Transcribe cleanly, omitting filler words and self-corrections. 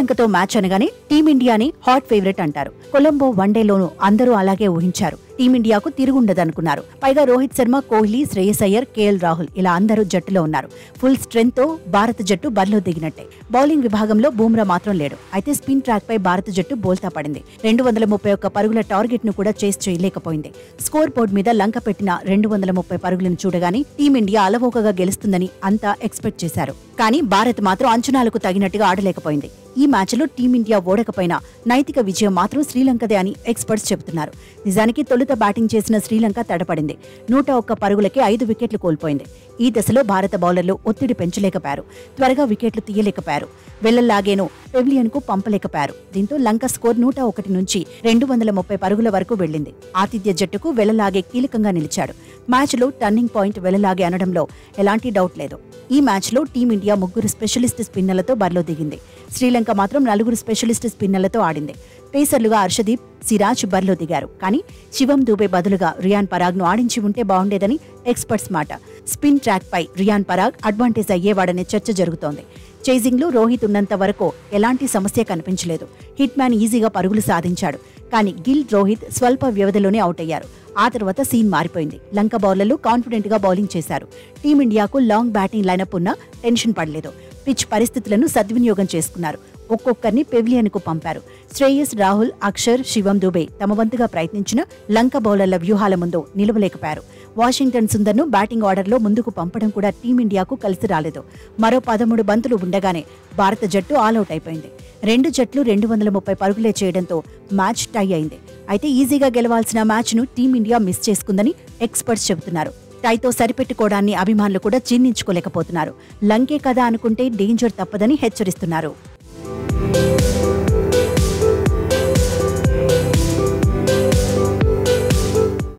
శ్రీలంకతో మ్యాచ్ అనగానే టీమిండియాని hot favourite అంటారు. కొలంబో వన్డేలోనూ అందరూ అలాగే ఊహించారు. టీమిండియాకు తిరుగుండదనుకున్నారు. పైగా రోహిత్ శర్మ, కోహ్లీ, శ్రేయస్ అయ్యర్, కేఎల్ రాహుల్ ఇలా అందరూ జట్టులో ఉన్నారు. ఫుల్ స్ట్రెంగ్త్ తో భారత జట్టు బరిలో దిగినట్టే. బౌలింగ్ విభాగంలో బూమ్రా మాత్రం లేడు. అయితే స్పిన్ ట్రాక్ పై భారత జట్టు బోల్తా పడింది. 231 పరుగుల టార్గెట్ ను కూడా చేస్ చేయలేకపోయింది. స్కోర్ బోర్డు మీద లంక పెట్టిన 230 పరుగులను చూడగానే టీమిండియా అలవోకగా గెలుస్తుందని అంతా ఎక్స్పెక్ట్ చేశారు. కానీ భారత్ మాత్రం అంచనాలకు తగినట్టుగా ఆడలేకపోయింది. ఈ మ్యాచ్లో టీమిండియా ఓడకపోయినా నైతిక విజయం మాత్రం శ్రీలంకదే అని ఎక్స్పర్ట్స్ చెబుతున్నారు. నిజానికి తొలుత బ్యాటింగ్ చేసిన శ్రీలంక తడపడింది. 101 పరుగులకే 5 వికెట్లు కోల్పోయింది. ఈ దశలో భారత బౌలర్లు ఒత్తిడి పెంచలేకపోయారు. త్వరగా వికెట్లు తీయలేకపోయారు. వెళ్లలాగేనూ పెవిలియన్ కు పంపలేకపోయారు. దీంతో లంక స్కోర్ 101 నుంచి 230 పరుగుల వరకు వెళ్లింది. ఆతిథ్య జట్టుకు వెళ్లలాగే కీలకంగా నిలిచాడు. మ్యాచ్లో టర్నింగ్ పాయింట్ వెళ్లలాగే అనడంలో ఎలాంటి డౌట్ లేదు. ఈ మ్యాచ్లో టీమిండియా 3 స్పెషలిస్ట్ స్పిన్నర్లతో బరిలో దిగింది. శ్రీలంక మాత్రం 4 స్పెషలిస్ట్ స్పిన్నర్లతో ఆడింది. పేసర్లుగా హర్షదీప్, సిరాజ్ బరిలో దిగారు. కానీ శివం దూబే బదులుగా రియాన్ పరాగ్ ను ఆడించి ఉంటే బాగుండేదని ఎక్స్పర్ట్స్ మాట. స్పిన్ ట్రాక్ పై రియాన్ పరాగ్ అడ్వాంటేజ్ అయ్యేవాడనే చర్చ జరుగుతోంది. చేజింగ్ లో రోహిత్ ఉన్నంత వరకు ఎలాంటి సమస్య కనిపించలేదు. హిట్ మ్యాన్ ఈజీగా పరుగులు సాధించాడు. కానీ గిల్, రోహిత్ స్వల్ప వ్యవధిలోనే అవుట్ అయ్యారు. ఆ తర్వాత సీన్ మారిపోయింది. లంక బౌలర్లు కాన్ఫిడెంట్ గా బౌలింగ్ చేశారు. టీమిండియాకు లాంగ్ బ్యాటింగ్ లైనప్ ఉన్నా టెన్షన్ పడలేదు. పిచ్ పరిస్థితులను సద్వినియోగం చేసుకున్నారు. ఒక్కొక్కరిని పెవిలియన్ కు పంపారు. శ్రేయస్, రాహుల్, అక్షర్, శివం దూబే తమ వంతుగా ప్రయత్నించిన లంక బౌలర్ల వ్యూహాల ముందు నిలవలేకపోయారు. వాషింగ్టన్ సుందర్ను బ్యాటింగ్ ఆర్డర్లో ముందుకు పంపడం కూడా టీమిండియాకు కలిసి రాలేదు. మరో 13 బంతులు ఉండగానే భారత జట్టు ఆలౌట్ అయిపోయింది. 2 జట్లు 230 పరుగులే చేయడంతో మ్యాచ్ టై అయింది. అయితే ఈజీగా గెలవాల్సిన మ్యాచ్ ను టీమిండియా మిస్ చేసుకుందని ఎక్స్పర్ట్స్ చెబుతున్నారు. టైతో సరిపెట్టుకోవడాన్ని అభిమానులు కూడా జీర్ణించుకోలేకపోతున్నారు. లంకే కదా అనుకుంటే డేంజర్ తప్పదని హెచ్చరిస్తున్నారు.